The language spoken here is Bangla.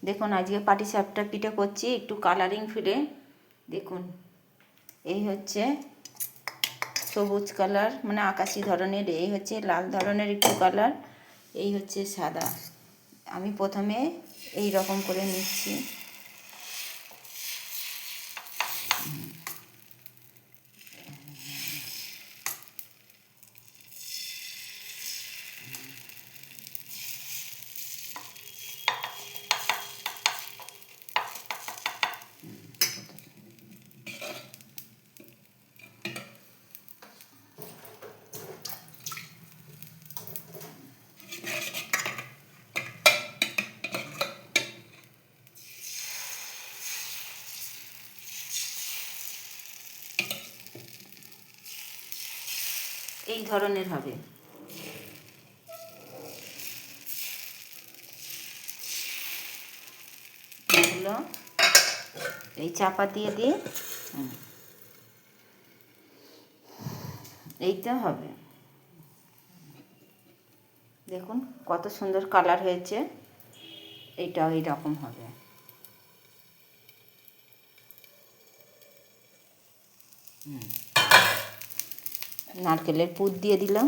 দেখুন আজকে পাটিসাপটা পিঠে করছি একটু কালারিং ফিরে। দেখুন এই হচ্ছে সবুজ কালার, মানে আকাশি ধরনের, এই হচ্ছে লাল ধরনের একটু কালার, এই হচ্ছে সাদা। আমি প্রথমে এই রকম করে নিচ্ছি। এই ধরনের হবে। এগুলো এই চাপা দিয়ে দিয়ে এইটা হবে। দেখুন কত সুন্দর কালার হয়েছে, এইটাও এইরকম হবে। নারকেলের পুর দিয়ে দিলাম।